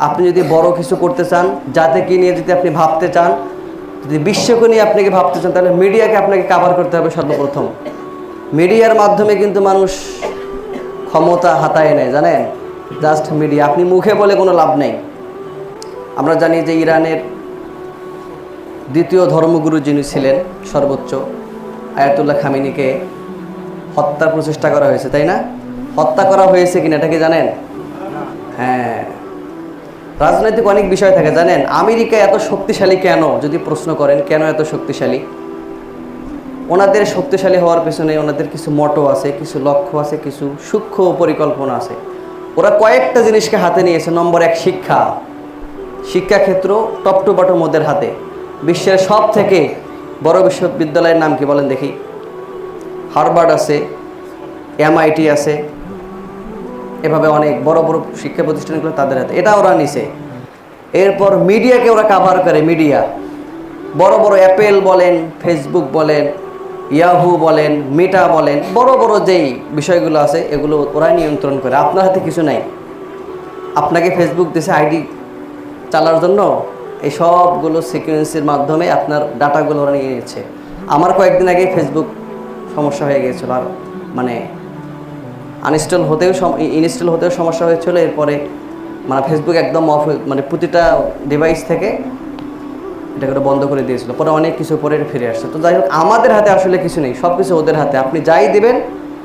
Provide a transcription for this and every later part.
আপনি যদি বড় কিছু করতে চান, জাতিকে নিয়ে যদি আপনি ভাবতে চান, যদি বিশ্বকে নিয়ে আপনাকে ভাবতে চান, তাহলে মিডিয়াকে আপনাকে কাভার করতে হবে সর্বপ্রথম। মিডিয়ার মাধ্যমে কিন্তু মানুষ ক্ষমতা হাতায় নেয়, জানেন? জাস্ট মিডিয়া, আপনি মুখে বলে কোনো লাভ নেই। আমরা জানি যে ইরানের দ্বিতীয় ধর্মগুরু যিনি ছিলেন সর্বোচ্চ, আয়াতুল্লাহ খামেনিকে হত্যার প্রচেষ্টা করা হয়েছে, তাই না? হত্যা করা হয়েছে কিনা এটা কি জানেন? হ্যাঁ, রাজনৈতিক অনেক বিষয় থাকে, জানেন? আমেরিকা এত শক্তিশালী কেন যদি প্রশ্ন করেন, কেন এত শক্তিশালী? ওনাদের শক্তিশালী হওয়ার পেছনে ওনাদের কিছু মটো আছে, কিছু লক্ষ্য আছে, কিছু সূক্ষ্ম পরিকল্পনা আছে। ওরা কয়েকটা জিনিসকে হাতে নিয়েছে। নম্বর 1, শিক্ষা। শিক্ষাক্ষেত্র টপ টু বটম ওদের হাতে। বিশ্বের সব থেকে বড় বিশ্ববিদ্যালয়ের নাম কি বলেন দেখি? হার্ভার্ড আছে, MIT আছে, এভাবে অনেক বড় বড় শিক্ষা প্রতিষ্ঠানগুলো তাদের হাতে, এটা ওরা নিছে। এরপর মিডিয়াকে ওরা কাভার করে। মিডিয়া বড় বড় অ্যাপেল বলেন, ফেসবুক বলেন, ইয়াহু বলেন, মেটা বলেন, বড় বড় যেই বিষয়গুলো আছে এগুলো ওরা নিয়ন্ত্রণ করে। আপনার হাতে কিছু নাই। আপনাকে ফেসবুক দিয়েছে আইডি চালার জন্য, এই সবগুলো সিকোয়েন্সের মাধ্যমে আপনার ডাটাগুলো ওরা নিয়ে নিচ্ছে। আমার কয়েকদিন আগে ফেসবুক সমস্যা হয়ে গিয়েছিল, আর মানে ইনস্টল হতেও সমস্যা হয়েছিল। এরপরে মানে ফেসবুক একদম অফ, মানে প্রতিটা ডিভাইস থেকে এটা করে বন্ধ করে দিয়েছিল। পরে অনেক কিছু পরে ফিরে আসছে। তো যাই হোক, আমাদের হাতে আসলে কিছু নেই, সব কিছু ওদের হাতে। আপনি যাই দিবেন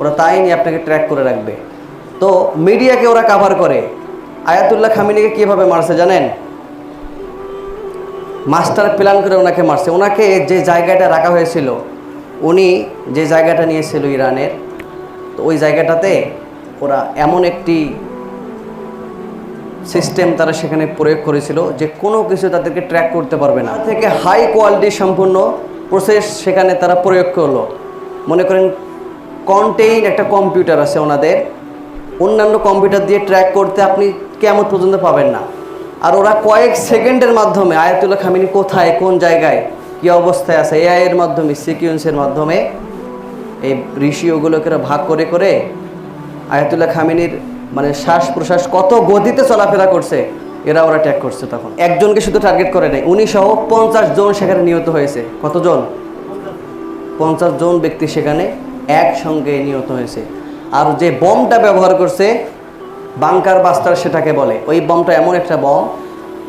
ওরা তাই নিয়ে আপনাকে ট্র্যাক করে রাখবে। তো মিডিয়াকে ওরা কাভার করে। আয়াতুল্লাহ খামেনিকে কীভাবে মারছে জানেন? মাস্টার প্ল্যান করে ওনাকে মারছে। ওনাকে যে জায়গাটা রাখা হয়েছিল, উনি যে জায়গাটা নিয়েছিল ইরানের, তো ওই জায়গাটাতে ওরা এমন একটি সিস্টেম তারা সেখানে প্রয়োগ করেছিল যে কোনো কিছু তাদেরকে ট্র্যাক করতে পারবে না। থেকে হাই কোয়ালিটি সম্পূর্ণ প্রসেস সেখানে তারা প্রয়োগ করলো। মনে করেন কন্টেইন একটা কম্পিউটার আছে ওনাদের, অন্যান্য কম্পিউটার দিয়ে ট্র্যাক করতে আপনি কিয়ামত পর্যন্ত পাবেন না। আর ওরা কয়েক সেকেন্ডের মাধ্যমে আয়াতুল্লাহ খামেনি কোথায়, কোন জায়গায়, কী অবস্থায় আছে, AI এর মাধ্যমে, সিকুয়েন্সের মাধ্যমে এই রেশিওগুলোকে ভাগ করে করে আয়াতুল্লাহ খামেনির মানে শ্বাস প্রশ্বাস কত গতিতে চলাফেরা করছে এরা ওরা ট্যাগ করছে। তখন একজনকে শুধু টার্গেট করে নেই, উনি সহ 50 জন সেখানে নিহত হয়েছে। কতজন? 50 জন ব্যক্তি সেখানে একসঙ্গে নিহত হয়েছে। আর যে বমটা ব্যবহার করছে, বাংকার বাস্টার সেটাকে বলে, ওই বমটা এমন একটা বম,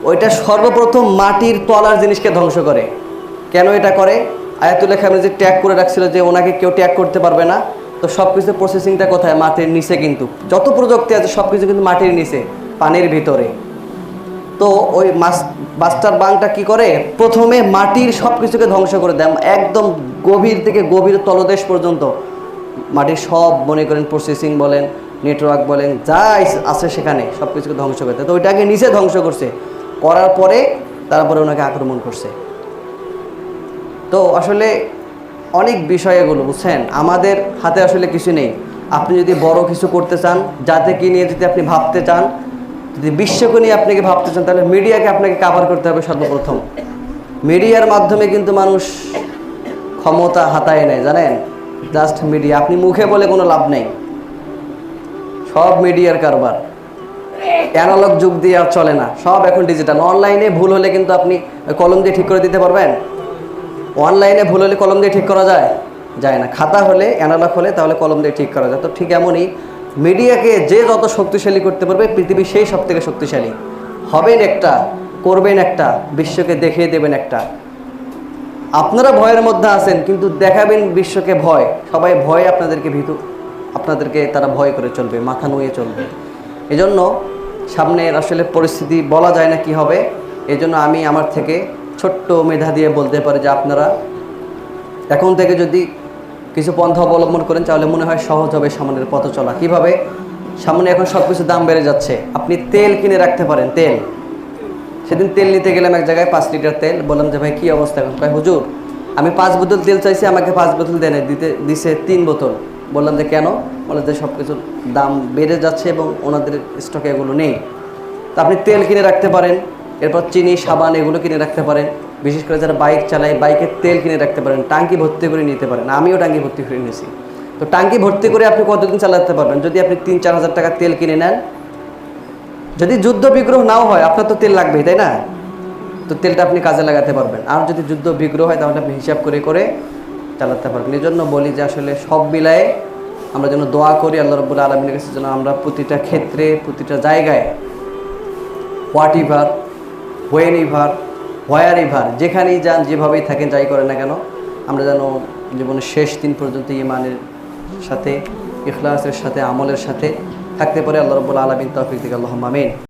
ওইটা সর্বপ্রথম মাটির তলার জিনিসকে ধ্বংস করে। কেন এটা করে? আয়াতুল্লাহ খামেনি যে ট্যাগ করে রাখছিল যে ওনাকে কেউ ট্যাগ করতে পারবে না, তো সব কিছু প্রসেসিংটা কোথায়? মাটির নিচে। কিন্তু যত প্রযুক্তি আছে সব কিছু কিন্তু মাটির নিচে, পানির ভিতরে। তো ওই বাস্টার বাংটা কি করে? প্রথমে মাটির সব কিছুকে ধ্বংস করে দেয়, একদম গভীর থেকে গভীর তলদেশ পর্যন্ত মাটির সব, মনে করেন প্রসেসিং বলেন, নেটওয়ার্ক বলেন, যা আছে সেখানে সব কিছুকে ধ্বংস করতে। তো ওইটাকে নিচে ধ্বংস করছে, করার পরে তারপরে ওনাকে আক্রমণ করছে। তো আসলে অনেক বিষয় এগুলো, বুঝছেন? আমাদের হাতে আসলে কিছু নেই। আপনি যদি বড় কিছু করতে চান, জাতিকে নিয়ে যদি আপনি ভাবতে চান, যদি বিশ্বকে নিয়ে আপনাকে ভাবতে চান, তাহলে মিডিয়াকে আপনাকে কাভার করতে হবে সর্বপ্রথম। মিডিয়ার মাধ্যমে কিন্তু মানুষ ক্ষমতা হাতায় নেয়, জানেন? জাস্ট মিডিয়া, আপনি মুখে বলে কোনো লাভ নেই, সব মিডিয়ার কারবার। অ্যানালগ যুগ দিয়ে আর চলে না, সব এখন ডিজিটাল। অনলাইনে ভুল হলে কিন্তু আপনি কলম দিয়ে ঠিক করে দিতে পারবেন? অনলাইনে ভুল হলে কলম দিয়ে ঠিক করা যায়? যায় না। খাতা হলে, অ্যানালগ হলে তাহলে কলম দিয়ে ঠিক করা যায়। তো ঠিক এমনই মিডিয়াকে যে যত শক্তিশালী করতে পারবে, পৃথিবী সেই সব থেকে শক্তিশালী হবেন একটা, করবেন একটা, বিশ্বকে দেখিয়ে দেবেন একটা। আপনারা ভয়ের মধ্যে আছেন কিন্তু দেখাবেন বিশ্বকে ভয়। সবাই ভয়ে আপনাদেরকে তারা ভয় করে চলবে, মাথা নুয়ে চলবে। এজন্য সামনের আসলে পরিস্থিতি বলা যায় না কি হবে। এজন্য আমি আমার থেকে ছোট্ট মেধা দিয়ে বলতে পারি যে আপনারা এখন থেকে যদি কিছু পন্থা অবলম্বন করেন তাহলে মনে হয় সহজ হবে সামনের পথ চলা। কীভাবে? সামনে এখন সব কিছু দাম বেড়ে যাচ্ছে, আপনি তেল কিনে রাখতে পারেন। তেল, সেদিন তেল নিতে গেলাম এক জায়গায়, 5 লিটার তেল। বললাম যে ভাই কী অবস্থা এখন? ভাই হুজুর আমি 5 বোতল তেল চাইছি, আমাকে 5 বোতল দেন, দিছে 3 বোতল। বললাম যে কেন? বলে যে সব কিছুর দাম বেড়ে যাচ্ছে এবং ওনাদের স্টকে এগুলো নেই। তা আপনি তেল কিনে রাখতে পারেন, এরপর চিনি, সাবান এগুলো কিনে রাখতে পারেন। বিশেষ করে যারা বাইক চালায়, বাইকের তেল কিনে রাখতে পারেন, টাঙ্কি ভর্তি করে নিতে পারেন। আমিও টাঙ্কি ভর্তি করে নিয়েছি। তো টাঙ্কি ভর্তি করে আপনি কতদিন চালাতে পারবেন? যদি আপনি 3-4 হাজার টাকা তেল কিনে নেন, যদি যুদ্ধ বিগ্রহ নাও হয়, আপনার তো তেল লাগবেই, তাই না? তো তেলটা আপনি কাজে লাগাতে পারবেন। আর যদি যুদ্ধ বিগ্রহ হয় তাহলে আপনি হিসাব করে করে চালাতে পারবেন। এই জন্য বলি যে আসলে সব মিলায়ে আমরা যেন দোয়া করি আল্লাহ রাব্বুল আলামিনের কাছে, যেন আমরা প্রতিটা ক্ষেত্রে প্রতিটা জায়গায় হোয়াট ইভার, হোয়েন ইভার, হোয়ার ইভার, যেখানেই যান যেভাবেই থাকেন যাই করেন না কেন, আমরা যেন জীবনের শেষ দিন পর্যন্ত ঈমানের সাথে, ইখলাসের সাথে, আমলের সাথে থাকতে পারি। আল্লাহ রাব্বুল আলামিন তৌফিক দিক, আল্লাহুম্মা আমিন।